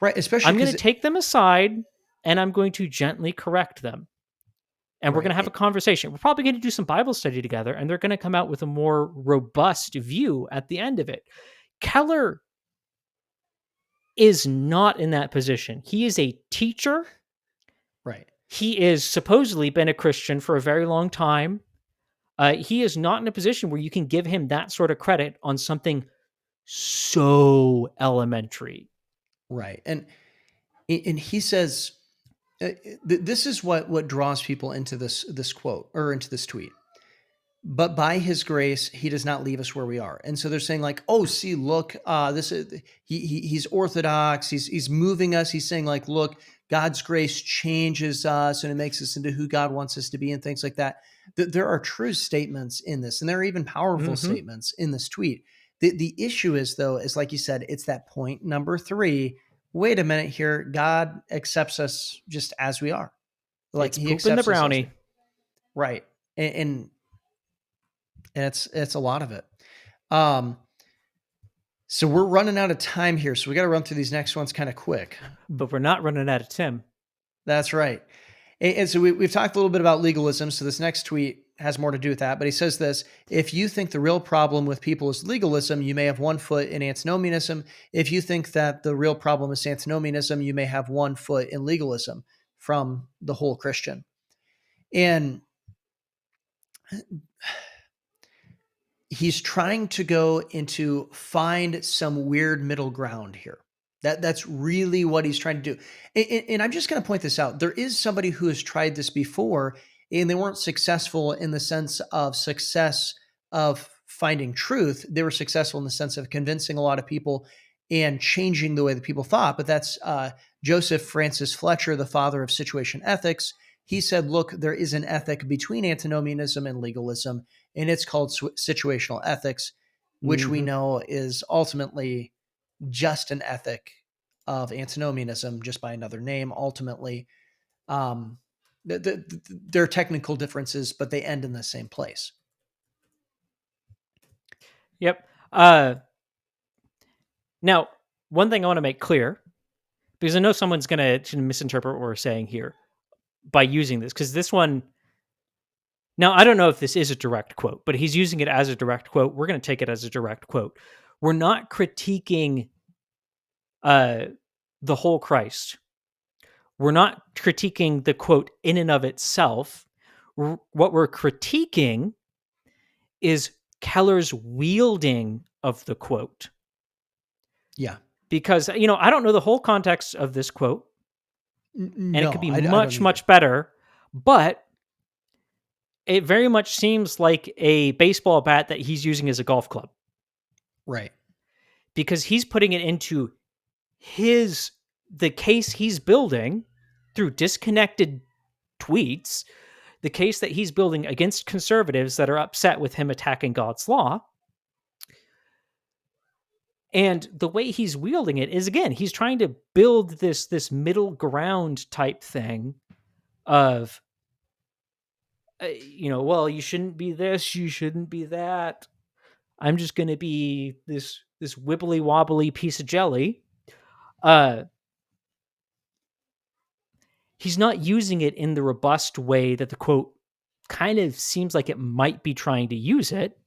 Right, especially I'm going to because take them aside and I'm going to gently correct them. And we're going to have a right. conversation. We're probably going to do some Bible study together, and they're going to come out with a more robust view at the end of it. Keller is not in that position. He is a teacher. Right. He is supposedly been a Christian for a very long time. He is not in a position where you can give him that sort of credit on something so elementary. Right. And he says this is what draws people into this quote or into this tweet. But by his grace, he does not leave us where we are. And so they're saying like, oh, see, look, this is he's orthodox. He's moving us. He's saying like, look, God's grace changes us and it makes us into who God wants us to be and things like that. There are true statements in this, and there are even powerful Mm-hmm. statements in this tweet. The issue is though, is like you said, it's that point number 3. Wait a minute here. God accepts us just as we are. Like It's he poop in the accepts us as we brownie. are. Right. And it's a lot of it. Um, so we're running out of time here, so we got to run through these next ones kind of quick. But we're not running out of Tim. That's right. And so we've talked a little bit about legalism. So this next tweet has more to do with that. But he says this: if you think the real problem with people is legalism, you may have one foot in antinomianism. If you think that the real problem is antinomianism, you may have one foot in legalism, from the whole Christian. And he's trying to go into find some weird middle ground here. That's really what he's trying to do. And I'm just going to point this out. There is somebody who has tried this before, and they weren't successful in the sense of success of finding truth. They were successful in the sense of convincing a lot of people and changing the way that people thought. But that's Joseph Francis Fletcher, the father of situation ethics. He said, look, there is an ethic between antinomianism and legalism, and it's called situational ethics, which we Mm-hmm. know is ultimately just an ethic of antinomianism, just by another name. Ultimately, um, there are technical differences, but they end in the same place. Yep. Now, one thing I want to make clear, because I know someone's going to misinterpret what we're saying here by using this, because this one, now I don't know if this is a direct quote, but he's using it as a direct quote. We're going to take it as a direct quote. We're not critiquing uh, the whole Christ. We're not critiquing the quote in and of itself. What we're critiquing is Keller's wielding of the quote. Yeah. Because, I don't know the whole context of this quote, and it could No, be I don't much, either. much better, but it very much seems like a baseball bat that he's using as a golf club, Right. because he's putting it into the case he's building through disconnected tweets, the case that he's building against conservatives that are upset with him attacking God's law. And the way he's wielding it is, again, he's trying to build this middle ground type thing of, well, you shouldn't be this, you shouldn't be that. I'm just going to be this wibbly wobbly piece of jelly. He's not using it in the robust way that the quote kind of seems like it might be trying to use it.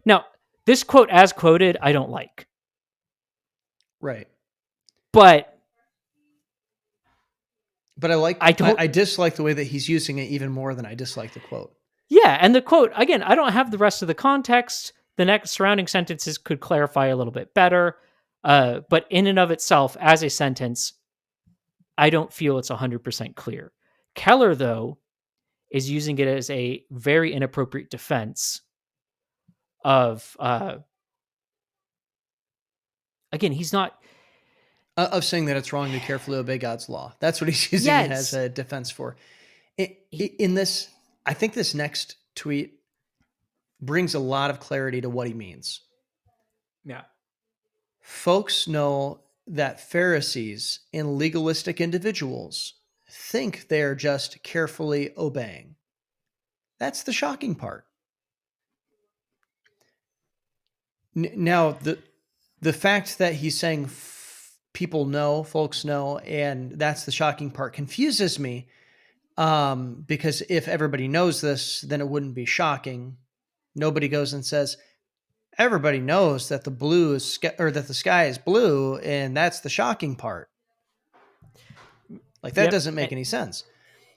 Now, this quote as quoted, I don't like. Right. But I I don't. I dislike the way that he's using it even more than I dislike the quote. Yeah, and the quote, again, I don't have the rest of the context. The next surrounding sentences could clarify a little bit better. But in and of itself, as a sentence, I don't feel it's 100% clear. Keller, though, is using it as a very inappropriate defense of, again, he's not. Of saying that it's wrong to carefully obey God's law. That's what he's using it as Yes. a defense for. He, In this, I think this next tweet brings a lot of clarity to what he means. yeah. Folks know that Pharisees and legalistic individuals think they're just carefully obeying. That's the shocking part. Now, the fact that he's saying people know, folks know, and that's the shocking part confuses me, because if everybody knows this, then it wouldn't be shocking. Nobody goes and says, everybody knows that that the sky is blue, and that's the shocking part. Like, that Yep. doesn't make any sense.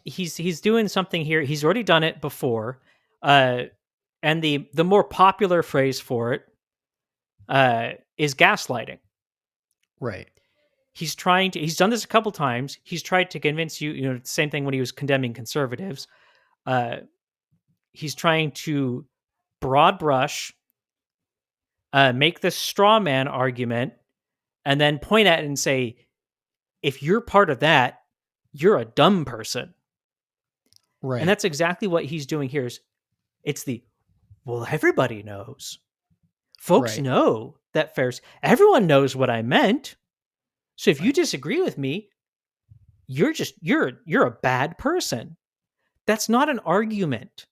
He's doing something here. He's already done it before. And the more popular phrase for it is gaslighting. Right. He's done this a couple times. He's tried to convince you, same thing when he was condemning conservatives. He's trying to broad brush, make this straw man argument, and then point at it and say, if you're part of that, you're a dumb person. Right. And that's exactly what he's doing here. It's well, everybody knows. Folks Right. know that everyone knows what I meant. So if you disagree with me, you're a bad person. That's not an argument.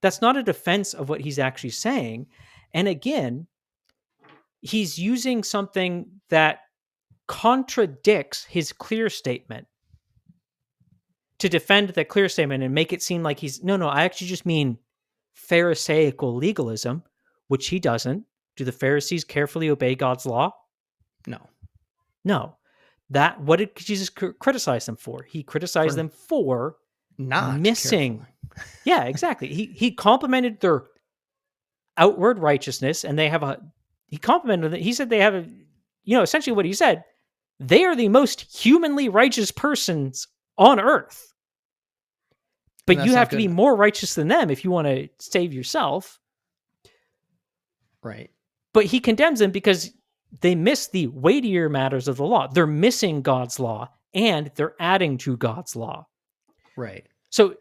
That's not a defense of what he's actually saying. And again, he's using something that contradicts his clear statement to defend the clear statement and make it seem like no, I actually just mean Pharisaical legalism, which he doesn't. Do the Pharisees carefully obey God's law? No. No. What did Jesus criticize them for? He criticized them for not missing. Carefully. Yeah, exactly. He complimented their outward righteousness, and he complimented them. He said they have essentially what he said, they are the most humanly righteous persons on earth. But you have to be more righteous than them if you want to save yourself. Right. But he condemns them because they miss the weightier matters of the law. They're missing God's law, and they're adding to God's law. Right. So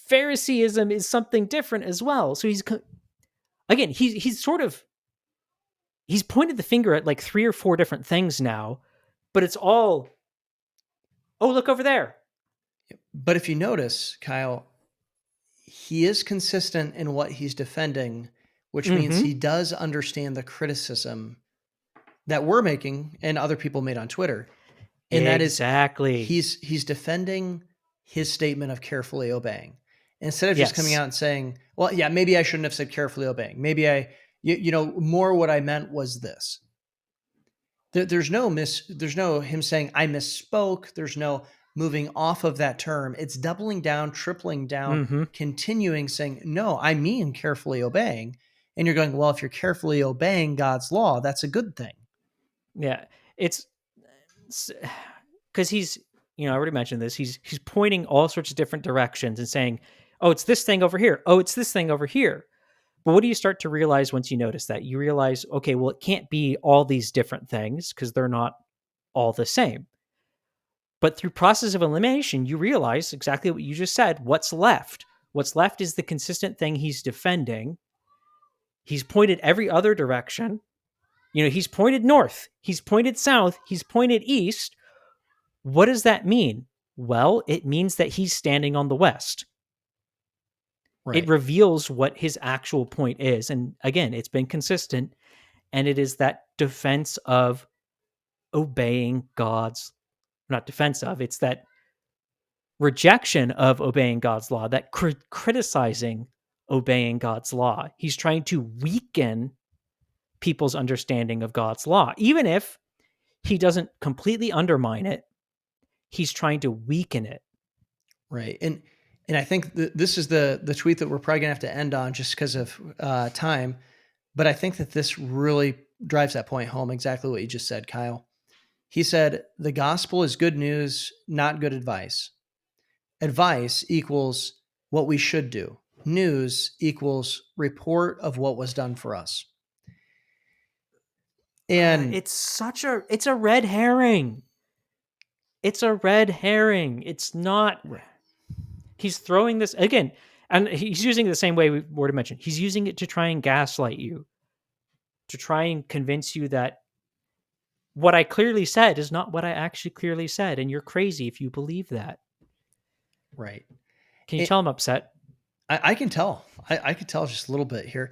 Phariseeism is something different as well. So he's pointed the finger at like 3 or 4 different things now, but it's all, oh, look over there. But if you notice, Kyle, he is consistent in what he's defending, which means he does understand the criticism that we're making and other people made on Twitter. And exactly. That is, he's defending his statement of carefully obeying. Instead of just coming out and saying, well, yeah, maybe I shouldn't have said carefully obeying. Maybe more what I meant was this. There's no him saying I misspoke. There's no moving off of that term. It's doubling down, tripling down, Mm-hmm. continuing saying, no, I mean carefully obeying. And you're going, well, if you're carefully obeying God's law, that's a good thing. Yeah. It's because he's, I already mentioned this. He's pointing all sorts of different directions and saying, "Oh, it's this thing over here. Oh, it's this thing over here." But what do you start to realize once you notice that? You realize, okay, well, it can't be all these different things because they're not all the same. But through process of elimination, you realize exactly what you just said. What's left? What's left is the consistent thing he's defending. He's pointed every other direction. He's pointed north, he's pointed south, he's pointed east. What does that mean? Well, it means that he's standing on the west. It Right. reveals what his actual point is. And again, it's been consistent. And it is that defense of obeying God's, not defense of, it's that rejection of obeying God's law, that criticizing obeying God's law. He's trying to weaken people's understanding of God's law. Even if he doesn't completely undermine it, he's trying to weaken it. Right. And I think this is the tweet that we're probably gonna have to end on just because of time. But I think that this really drives that point home. Exactly what you just said, Kyle. He said, the gospel is good news, not good advice. Advice equals what we should do. News equals report of what was done for us. And It's a red herring. It's a red herring. It's not. He's throwing this again, and he's using it the same way we were to mention. He's using it to try and gaslight you, to try and convince you that what I clearly said is not what I actually clearly said, and you're crazy if you believe that. right. Can you tell I'm upset? I can tell. I could tell just a little bit here.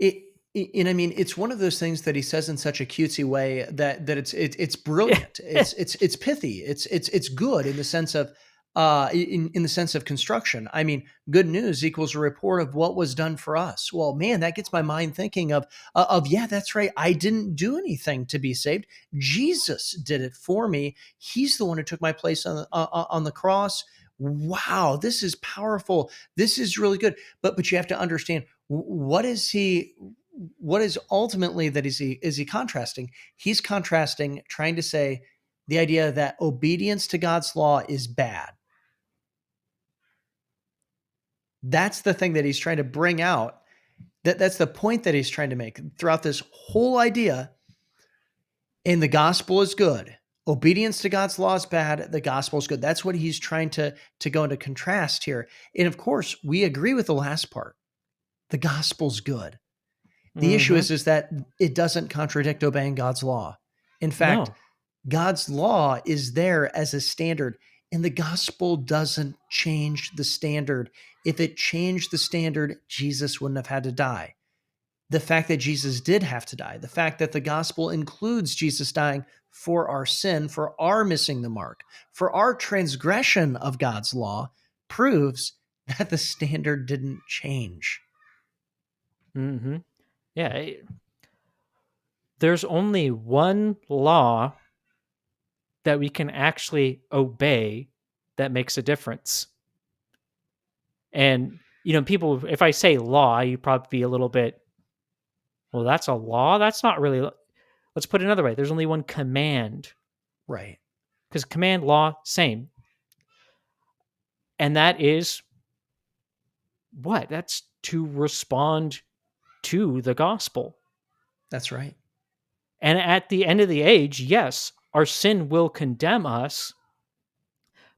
And I mean, it's one of those things that he says in such a cutesy way that it's brilliant. It's pithy. It's good in the sense of in the sense of construction. I mean, good news equals a report of what was done for us. Well, man, that gets my mind thinking of yeah, that's right. I didn't do anything to be saved. Jesus did it for me. He's the one who took my place on the cross. Wow, this is powerful. This is really good. But you have to understand, what is ultimately that is he contrasting? He's contrasting, trying to say the idea that obedience to God's law is bad. That's the thing that he's trying to bring out. That's the point that he's trying to make throughout this whole idea. And the gospel is good. Obedience to God's law is bad. The gospel is good. That's what he's trying to go into contrast here. And of course, we agree with the last part. The gospel's good. The issue Mm-hmm. is that it doesn't contradict obeying God's law. In fact, No. God's law is there as a standard, and the gospel doesn't change the standard. If it changed the standard, Jesus wouldn't have had to die. The fact that Jesus did have to die, the fact that the gospel includes Jesus dying for our sin, for our missing the mark, for our transgression of God's law, proves that the standard didn't change. Mm-hmm. Yeah. There's only one law that we can actually obey that makes a difference. And, people, if I say law, you probably be a little bit, well, that's a law? That's not really. Let's put it another way. There's only one command, Right. because command, law, same. And that is what? That's to respond to the gospel. That's right. And at the end of the age, yes, our sin will condemn us.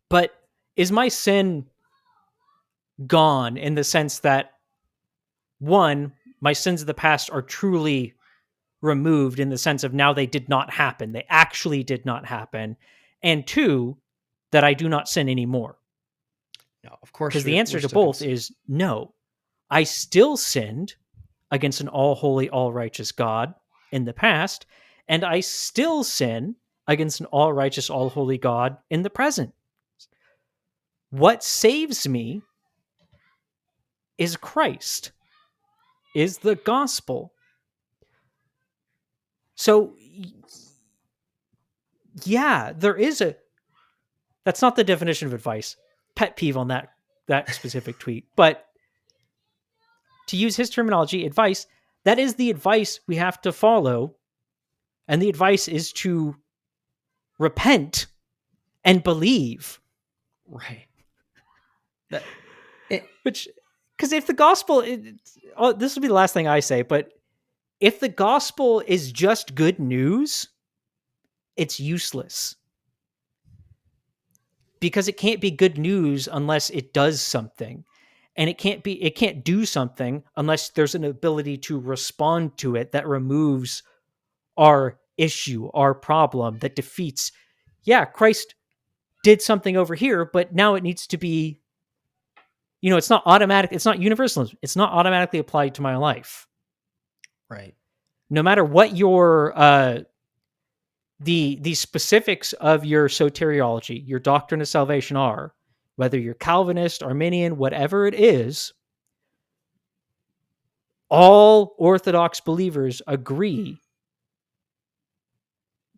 But is my sin gone in the sense that, one, my sins of the past are truly removed in the sense of now they did not happen. They actually did not happen. And two, that I do not sin anymore. No, of course Because the we're answer to still going to both sin. is no. I still sinned against an all holy, all righteous God in the past, and I still sin against an all righteous, all holy God in the present. What saves me is Christ, is the gospel. So, yeah, there is That's not the definition of advice. Pet peeve on that specific tweet. But to use his terminology, advice, that is the advice we have to follow. And the advice is to repent and believe. Right. That it, Which, because if the gospel, this will be the last thing I say, but if the gospel is just good news, it's useless. Because it can't be good news unless it does something. And it can't do something unless there's an ability to respond to it that removes our issue, our problem, that defeats, yeah, Christ did something over here, but now it needs to be, it's not automatic, it's not universalism. It's not automatically applied to my life. right. No matter what your the specifics of your soteriology, your doctrine of salvation are, whether you're Calvinist, Arminian, whatever it is, all Orthodox believers agree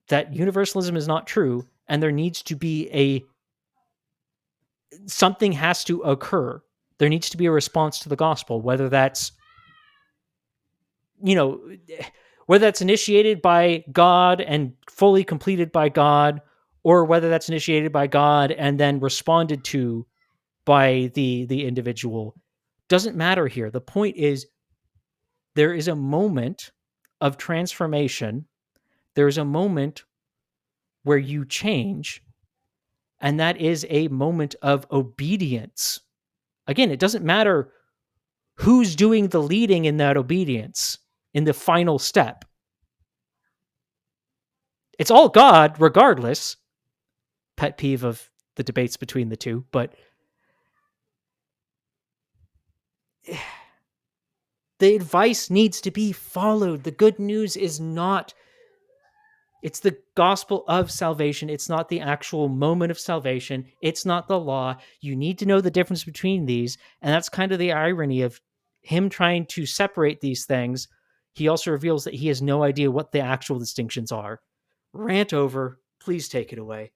that universalism is not true, and there needs to be something has to occur. There needs to be a response to the gospel, whether that's, whether that's initiated by God and fully completed by God, or whether that's initiated by God and then responded to by the individual. Doesn't matter here. The point is, there is a moment of transformation. There's a moment where you change, and that is a moment of obedience. Again, it doesn't matter who's doing the leading in that obedience in the final step. It's all God, regardless. Pet peeve of the debates between the two, but the advice needs to be followed. The good news is not, it's the gospel of salvation. It's not the actual moment of salvation. It's not the law. You need to know the difference between these. And that's kind of the irony of him trying to separate these things. He also reveals that he has no idea what the actual distinctions are. Rant over. Please take it away.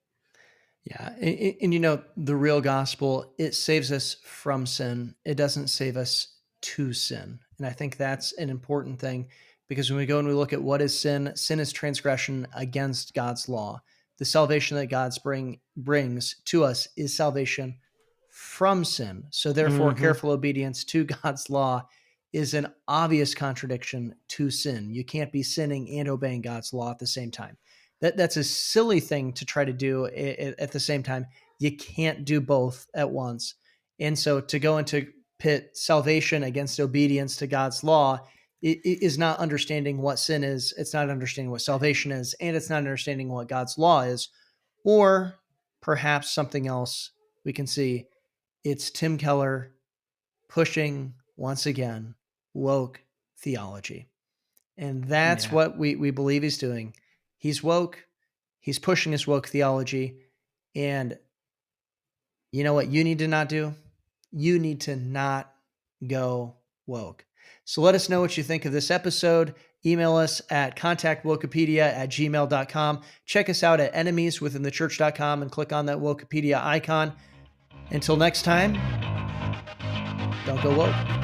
Yeah. And the real gospel, it saves us from sin. It doesn't save us to sin. And I think that's an important thing, because when we go and we look at what is sin, sin is transgression against God's law. The salvation that God brings to us is salvation from sin. So therefore, careful obedience to God's law is an obvious contradiction to sin. You can't be sinning and obeying God's law at the same time. That's a silly thing to try to do at the same time. You can't do both at once. And so to go into pit salvation against obedience to God's law is not understanding what sin is. It's not understanding what salvation is, and it's not understanding what God's law is. Or perhaps something else we can see. It's Tim Keller pushing, once again, woke theology. And that's what we believe he's doing. He's woke. He's pushing his woke theology. And you know what you need to not do? You need to not go woke. So let us know what you think of this episode. Email us at contactwokepedia@gmail.com. Check us out at enemieswithinthechurch.com and click on that Wokepedia icon. Until next time, don't go woke.